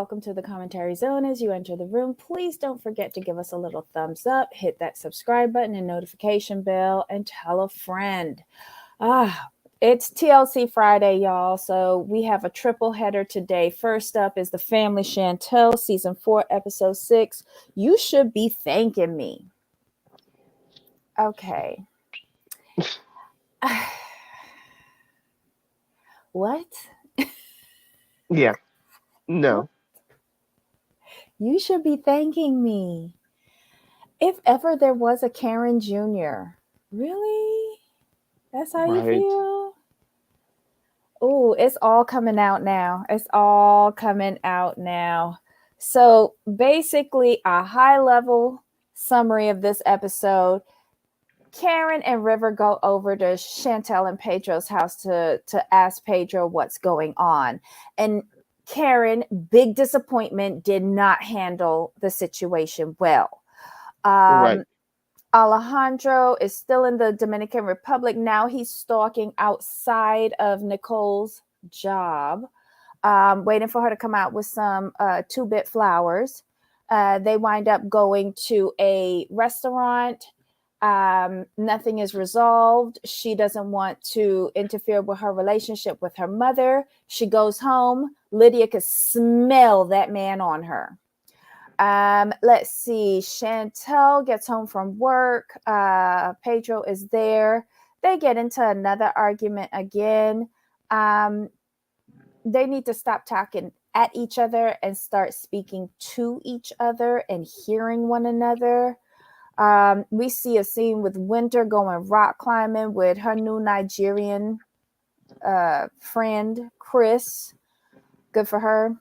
welcome to the commentary zone. As you enter the room, please don't forget to give us a little thumbs up, hit that subscribe button and notification bell, and tell a friend. It's TLC Friday, y'all. So we have a triple header today. First up is The Family Chantel, Season 4, Episode 6. You should be thanking me. Okay. What? Yeah. No. You should be thanking me. If ever there was a Karen Jr. Really? That's how you feel? Oh, it's all coming out now. It's all coming out now. So basically, a high-level summary of this episode. Karen and River go over to Chantel and Pedro's house to ask Pedro what's going on. And Karen, big disappointment, did not handle the situation well. Right. Alejandro is still in the Dominican Republic. Now he's stalking outside of Nicole's job, waiting for her to come out with some 2-bit flowers. They wind up going to a restaurant. Nothing is resolved. She doesn't want to interfere with her relationship with her mother. She goes home. Lydia could smell that man on her. Let's see. Chantel gets home from work. Pedro is there. They get into another argument again. They need to stop talking at each other and start speaking to each other and hearing one another. We see a scene with Winter going rock climbing with her new Nigerian friend, Chris. Good for her.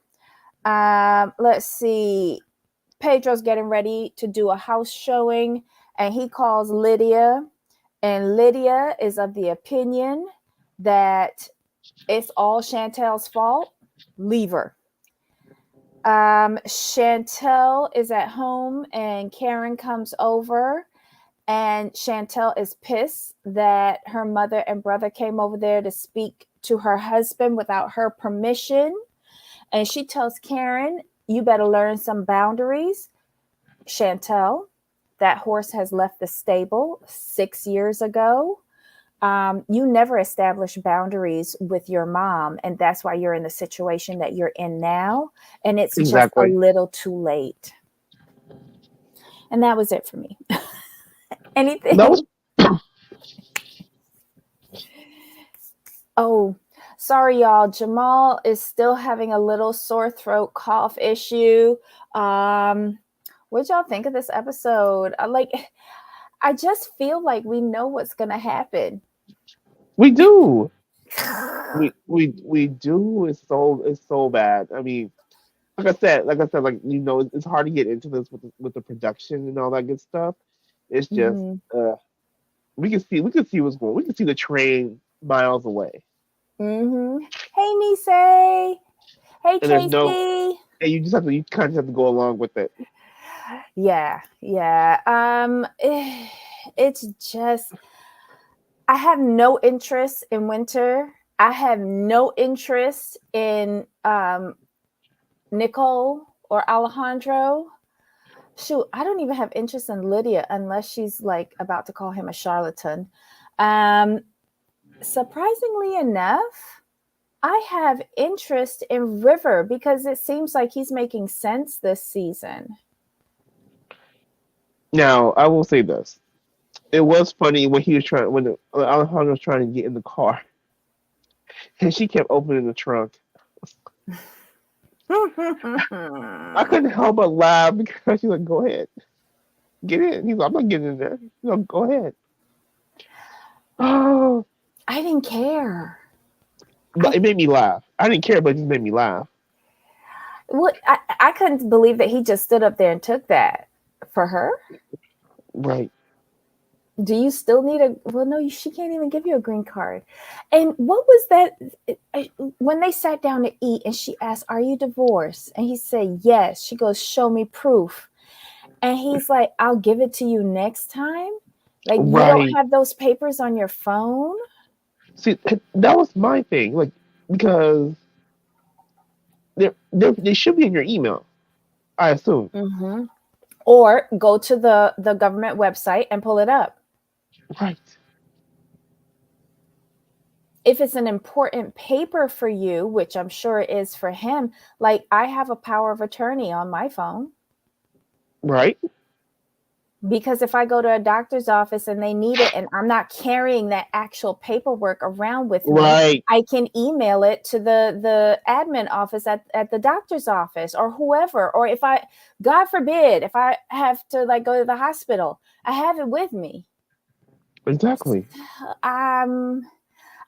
Let's see. Pedro's getting ready to do a house showing, and he calls Lydia. And Lydia is of the opinion that it's all Chantel's fault. Leave her. Chantel is at home and Karen comes over, and Chantel is pissed that her mother and brother came over there to speak to her husband without her permission. And she tells Karen, you better learn some boundaries. Chantel, that horse has left the stable 6 years ago. You never established boundaries with your mom, and that's why you're in the situation that you're in now. And it's just a little too late. And that was it for me. Anything? Oh, sorry, y'all. Jamal is still having a little sore throat cough issue. What y'all think of this episode? I just feel like we know what's going to happen. We do. we do. It's so bad. I mean, like I said, it's hard to get into this with the production and all that good stuff. It's just we can see what's going. We can see the train miles away. Mm-hmm. Hey, Nisei. Hey, Tracy. And you kind of have to go along with it. Yeah. It's just, I have no interest in Winter. I have no interest in Nicole or Alejandro. Shoot, I don't even have interest in Lydia unless she's like about to call him a charlatan. Surprisingly enough, I have interest in River because it seems like he's making sense this season. Now, I will say this. It was funny when Alejandro was trying to get in the car. And she kept opening the trunk. I couldn't help but laugh because she's like, go ahead. Get in. He's like, I'm not getting in there. He's like, go ahead. Oh. I didn't care. But it made me laugh. I didn't care, but it just made me laugh. What I couldn't believe that he just stood up there and took that for her. Right. Do you still need no, she can't even give you a green card. And what was that when they sat down to eat and she asked, are you divorced? And he said, yes. She goes, show me proof. And he's like, I'll give it to you next time. Like, you don't have those papers on your phone? See, that was my thing. Like, because They should be in your email, I assume. Hmm. Or go to the government website and pull it up. Right. If it's an important paper for you, which I'm sure it is for him, like I have a power of attorney on my phone. Right. Because if I go to a doctor's office and they need it and I'm not carrying that actual paperwork around with me, Right. I can email it to the admin office at the doctor's office or whoever. Or if I, God forbid, if I have to like go to the hospital, I have it with me. Exactly. Um,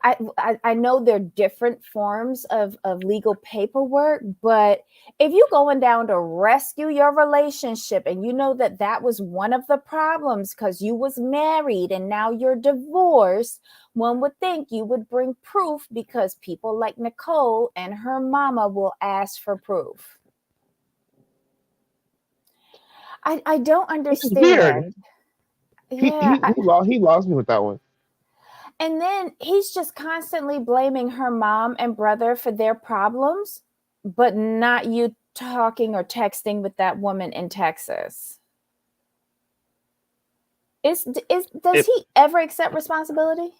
I know they're different forms of legal paperwork, but if you're going down to rescue your relationship and you know that that was one of the problems because you was married and now you're divorced, one would think you would bring proof because people like Nicole and her mama will ask for proof. I don't Which is weird. understand. He Yeah. he he lost he lost me with that one. And then he's just constantly blaming her mom and brother for their problems, but not you talking or texting with that woman in Texas. Is does It, he ever accept responsibility?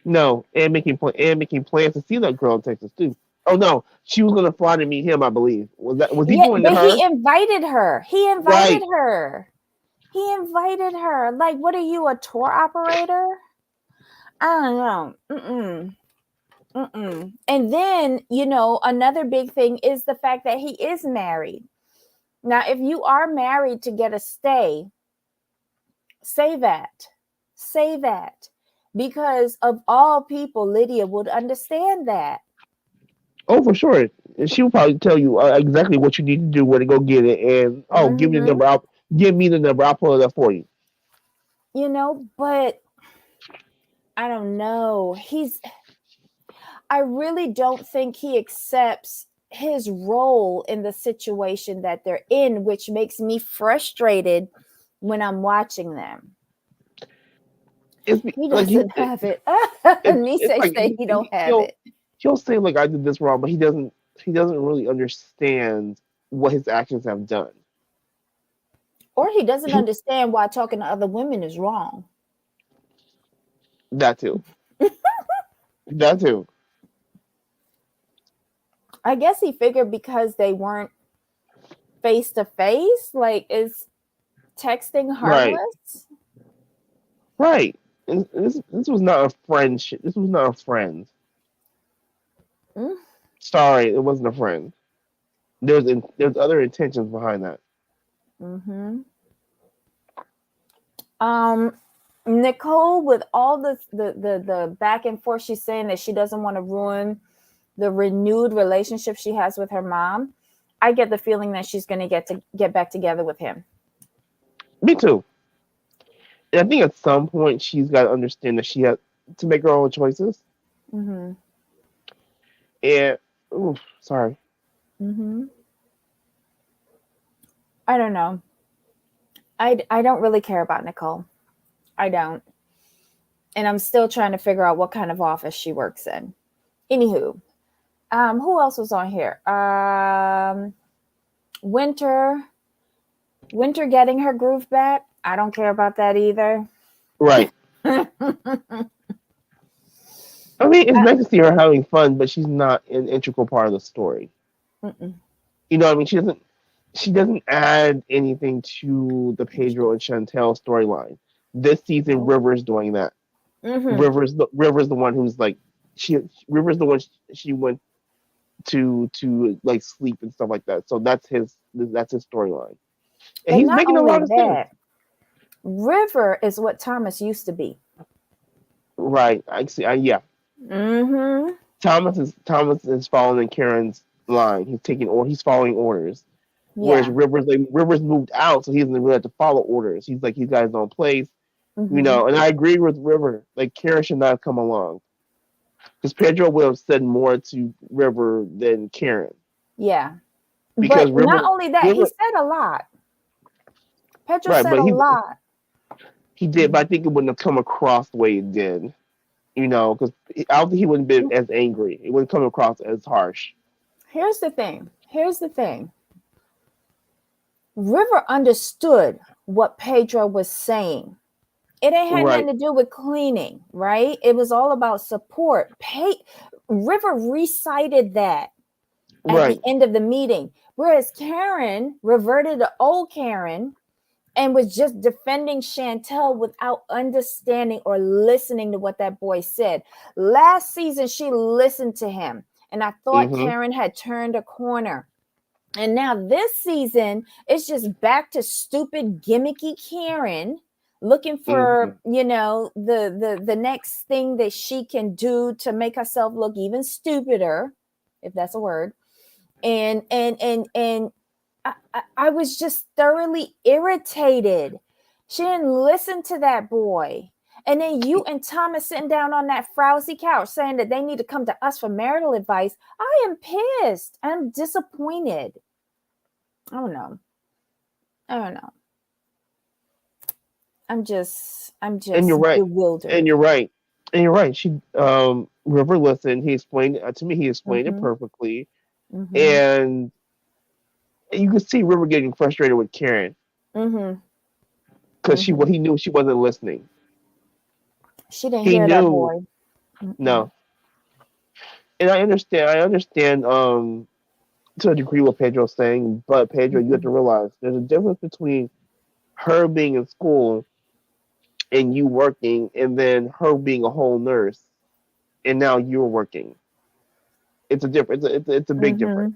no, and making plans to see that girl in Texas too. Oh no, she was gonna fly to meet him. I believe was he Yeah, going to but her? he invited her. He invited Right. her. He invited her. Like, what are you, a tour operator? I don't know. Mm-mm. Mm-mm. And then, another big thing is the fact that he is married. Now, if you are married to get a stay, say that. Say that. Because of all people, Lydia would understand that. Oh, for sure. And she will probably tell you exactly what you need to do, where to go get it, and oh, give me the Hmm. number. Give me the number. I'll pull it up for you. But I don't know. I really don't think he accepts his role in the situation that they're in, which makes me frustrated when I'm watching them. He Like doesn't have it. it's Nisei like say he don't have it. he'll say like I did this wrong, but he doesn't really understand what his actions have done. Or he doesn't He, understand why talking to other women is wrong. that too. That too. I guess he figured because they weren't face to face, like, is texting Right. harmless? Right. And this was not a friendship. This was not a friend. Mm. Sorry, it wasn't a friend. There's other intentions behind that. Mm-hmm. Um, Nicole, with all the back and forth, she's saying that she doesn't want to ruin the renewed relationship she has with her mom. I get the feeling that she's going to get back together with him. Me too. And I think at some point she's got to understand that she has to make her own choices. Mm-hmm. And oof, sorry. Mm-hmm. I don't know. I don't really care about Nicole. I don't. And I'm still trying to figure out what kind of office she works in. Anywho, who else was on here? Winter, Winter getting her groove back. I don't care about that either. Right. uh, I mean, it's nice to see her having fun, but she's not an integral part of the story. mm-mm. You know what I mean? She doesn't add anything to the Pedro and Chantel storyline. This season, Nope. River's doing that. Mm-hmm. River's the one who's like she River's the one she went to like sleep and stuff like that. So that's his storyline, and And he's not making a only lot of sense. that, River is what Thomas used to be. Right? I see. Yeah. Mm-hmm. Thomas is following Karen's line. He's following orders. Whereas Yeah. Rivers moved out, so he doesn't really have to follow orders. He's got his own place, Mm-hmm. And I agree with River. Like Karen should not have come along because Pedro would have said more to River than Karen Yeah. because But not only that, he River, said a lot. Pedro right? said But a he lot. he did, but I think it wouldn't have come across the way it did. Because I don't think he would have been as angry. It wouldn't come across as harsh. Here's the thing. Here's the thing. River understood what Pedro was saying. It ain't had Right, nothing to do with cleaning, right? It was all about support. River recited that at the right. end of the meeting, whereas Karen reverted to old Karen and was just defending Chantel without understanding or listening to what that boy said. Last season, she listened to him, and I thought Mm-hmm. Karen had turned a corner. And now this season, it's just back to stupid, gimmicky Karen looking Mm-hmm. for, the next thing that she can do to make herself look even stupider, if that's a word. And I was just thoroughly irritated. She didn't listen to that boy. And then you and Thomas sitting down on that frowsy couch saying that they need to come to us for marital advice. I am pissed. I'm disappointed. I don't know. I don't know. I'm And you're just right. And bewildered. you're right. And you're right. She River listened. He explained to me. He explained it Mm-hmm. perfectly, Mm-hmm. and you could see River getting frustrated with Karen Mm-hmm. because Mm-hmm. he knew she wasn't listening. She didn't He hear that knew boy. Mm-mm. no, and I understand. I understand to a degree what Pedro's saying, but Pedro, you have to Mm-mm. realize there's a difference between her being in school and you working, and then her being a whole nurse and now you're working. It's a difference. It's a big difference.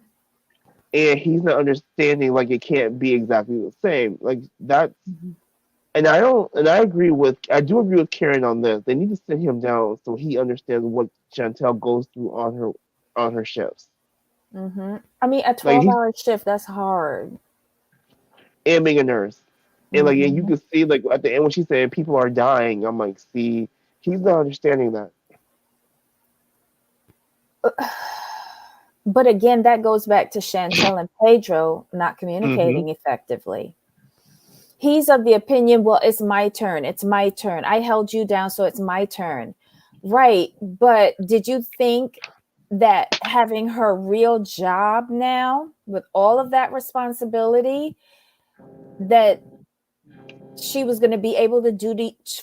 Mm-hmm. And he's not understanding like it can't be exactly the same. Like that's Mm-hmm. and I do agree with Karen on this. They need to sit him down so he understands what Chantel goes through on her shifts. Mm-hmm. I mean, a Like he's 12-hour shift, that's hard. and being a nurse. And you Mm-hmm. can see like at the end when she said people are dying, I'm like, see, he's not understanding that. But again, that goes back to Chantel and Pedro not Mm-hmm. communicating effectively. He's of the opinion, well, it's my turn. It's my turn. I held you down, so it's my turn. Right. But did you think that having her real job now with all of that responsibility, that she was going to be able to do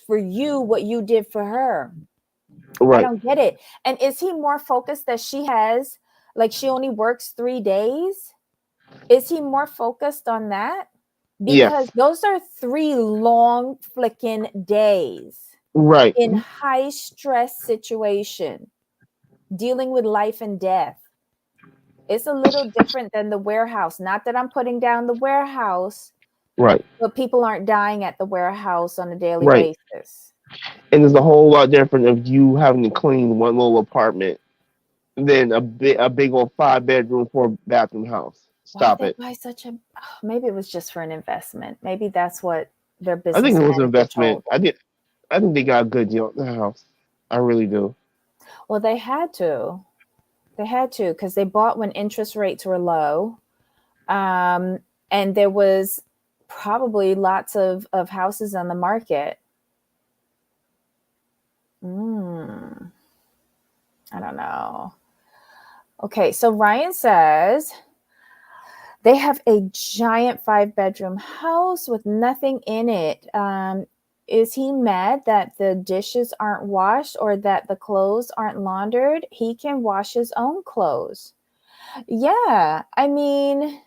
for you what you did for her? I Right. don't get it. And is he more focused that she has, like, she only works 3 days? Is he more focused on that? Because Yes. those are 3 long flicking days Right. in high stress situation, dealing with life and death. It's a little different than the warehouse. Not that I'm putting down the warehouse, Right. but people aren't dying at the warehouse on a daily Right. basis. And there's a whole lot different of you having to clean one little apartment than a big old 5 bedroom 4 bathroom house. Why Stop they it. buy such a, maybe it was just for an investment. Maybe that's what their I think business it was an manager investment. told them. I think they got a good deal on the house. I really do. Well, they had to. They had to because they bought when interest rates were low. Um, and there was probably lots of houses on the market. Mm, I don't know. Okay, so Ryan says they have a giant 5 bedroom house with nothing in it. Is he mad that the dishes aren't washed or that the clothes aren't laundered? He can wash his own clothes. Yeah, I mean,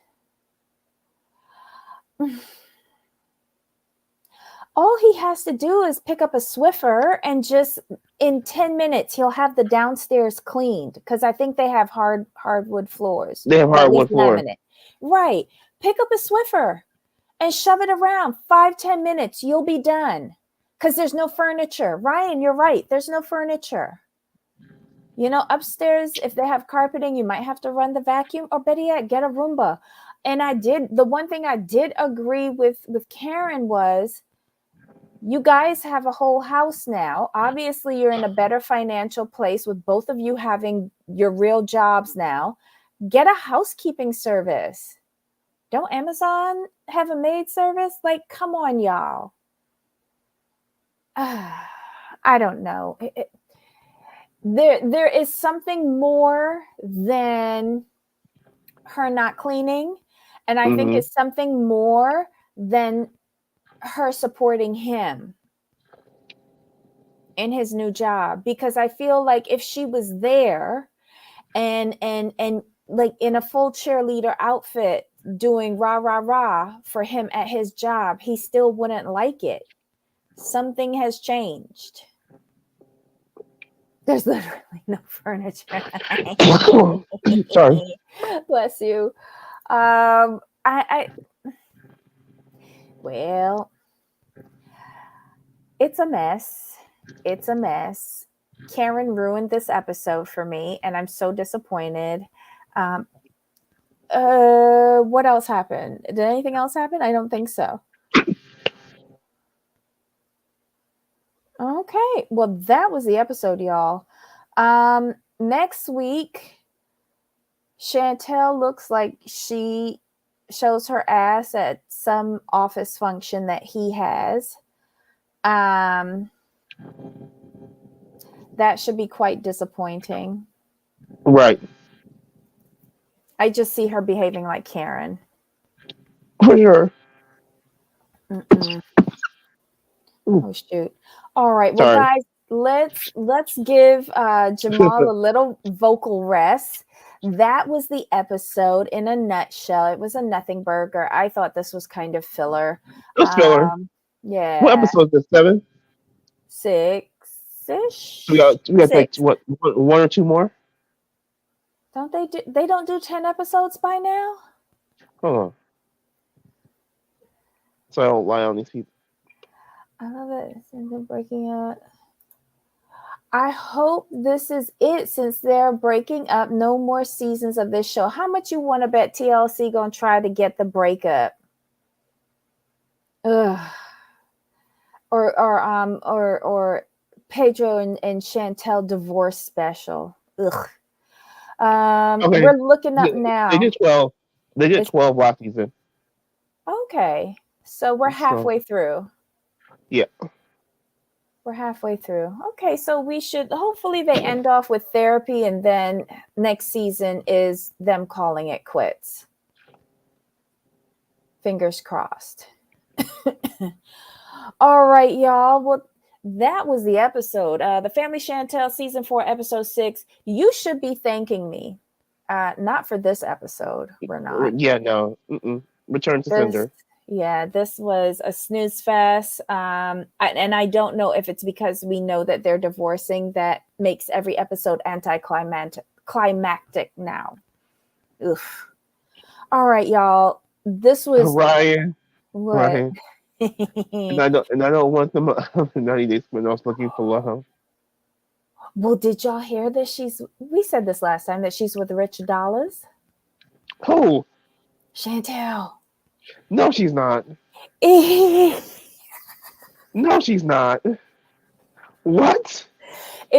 all he has to do is pick up a Swiffer and just in 10 minutes he'll have the downstairs cleaned because I think they have hardwood floors They have or at least hardwood floor. laminate. Right. Pick up a Swiffer and shove it around 5-10 minutes. You'll be done because there's no furniture. Ryan, you're right. There's no furniture. Upstairs, if they have carpeting, you might have to run the vacuum or better yet, get a Roomba. And the one thing I did agree with Karen was, you guys have a whole house now. Obviously, you're in a better financial place with both of you having your real jobs now. Get a housekeeping service. Don't Amazon have a maid service? Like, come on, y'all. I don't know. There is something more than her not cleaning. And I think Mm-hmm. it's something more than her supporting him in his new job, because I feel like if she was there and like in a full cheerleader outfit doing rah rah rah for him at his job, he still wouldn't like it. Something has changed. There's literally no furniture. Sorry. Bless you. I well, it's a mess. It's a mess. Karen ruined this episode for me, and I'm so disappointed. Um, what else happened? Did anything else happen? I don't think so. Okay, well, that was the episode, y'all. Next week, Chantel looks like she shows her ass at some office function that he has. Um, that should be quite disappointing. Right. I just see her behaving like Karen. For sure. Mm-mm. Ooh, Oh shoot! All right, well, sorry. guys, let's give Jamal a little vocal rest. That was the episode in a nutshell. It was a nothing burger. I thought this was kind of filler. Let's filler. What Yeah, episode is this? 7? So six-ish, we got like six. what, one or two more? Don't they do? They don't do 10 episodes by now. Hold on. So I don't lie on these people. I love it. Since they're breaking up. I hope this is it, since they're breaking up. No more seasons of this show. How much you want to bet TLC gonna try to get the breakup? Ugh. Or Pedro and Chantel divorce special. Ugh. Okay. We're looking up They now. did 12. They did It's 12 last season. okay. So we're So halfway through. yeah. We're halfway through. Okay, so we should hopefully they end off with therapy, and then next season is them calling it quits. Fingers crossed. All right, y'all. Well, that was the episode. The Family Chantel season 4, episode 6. You should be thanking me. Not for this episode. We're not. Yeah, no. Return to This, sender. yeah, this was a snooze fest. And I don't know if it's because we know that they're divorcing that makes every episode climactic now. Oof. All right, y'all. This was Ryan. what? Ryan. And I don't want them 90 Day spin-offs looking for love. Well, did y'all hear this? We said this last time that she's with Rich Dollars. Who? Chantel. No, she's not. If No, she's not. What?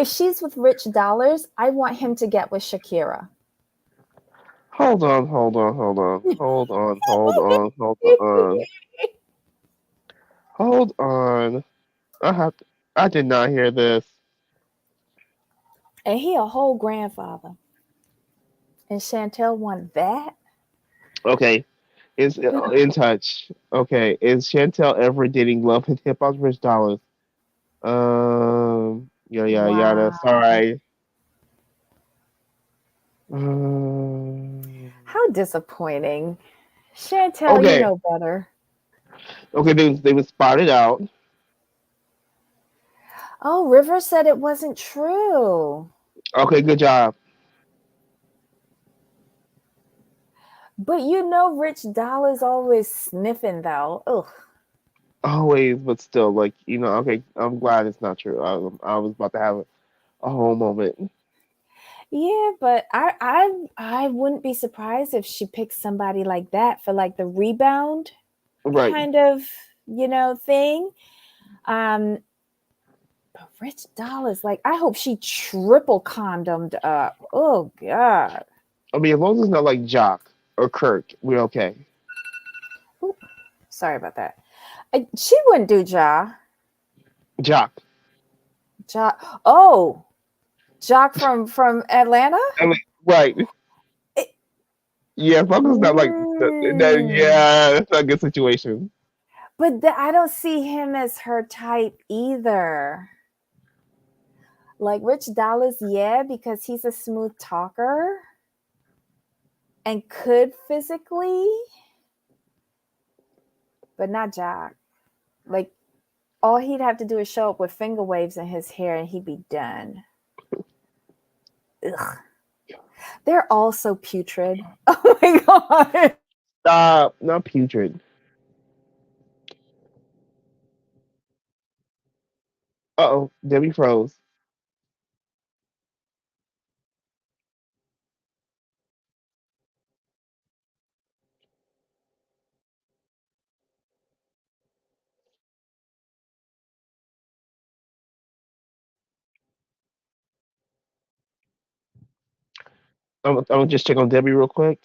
she's with Rich Dollars, I want him to get with Shakira. Hold on. Hold on. I did not hear this. And he a whole grandfather. And Chantel want that? Okay. Is in touch. Okay. Is Chantel ever dating Love and Hip Hop's Rich Dollars? Yada. Wow. Sorry. How disappointing. Chantel, you Okay. know better. Okay, they were spotted out. Oh, River said it wasn't true. Okay, good job. But you know Rich Dollars always sniffing though. Ugh. Always, but still, like, okay, I'm glad it's not true. I was about to have a whole moment. Yeah, but I wouldn't be surprised if she picks somebody like that for like the rebound Right. kind of, thing. But Rich Dollars, like, I hope she triple condomed up. Oh God. I mean, as long as it's not like Jock or Kirk, we're okay. Ooh, sorry about that. She wouldn't do Jock. Oh, Jock from Atlanta? I mean, right. Yeah, Falco's not like that. Mm. Yeah, that's not a good situation. But I don't see him as her type either. Like Rich Dallas, yeah, because he's a smooth talker and could physically, but not Jack. Like all he'd have to do is show up with finger waves in his hair and he'd be done. Ugh. They're all so putrid. Oh my god. Stop, not putrid. Uh-oh, Debbie froze. I'm gonna just check on Debbie real quick.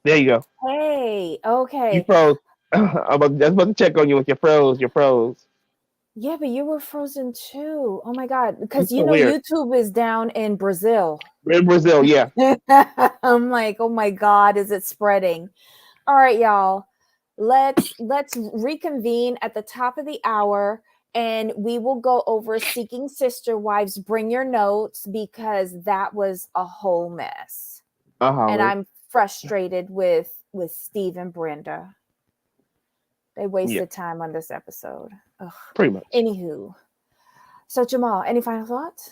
There you go. Hey, You okay. froze. I was about to check on you with your froze. You froze. Yeah, but you were frozen too. Oh my god. Because It's so weird. YouTube is down in Brazil. We're in Brazil, yeah. I'm like, oh my god, is it spreading? All right, y'all. Let's reconvene at the top of the hour and we will go over Seeking Sister Wives. Bring your notes because that was a whole mess. I'll And holler. I'm frustrated with Steve and Brenda. They Yeah, wasted time on this episode. Ugh. pretty much. Anywho. So Jamal, any final thoughts?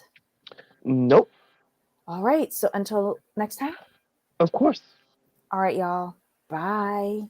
Nope. All right. So until next time. Of course. All right, y'all. Bye.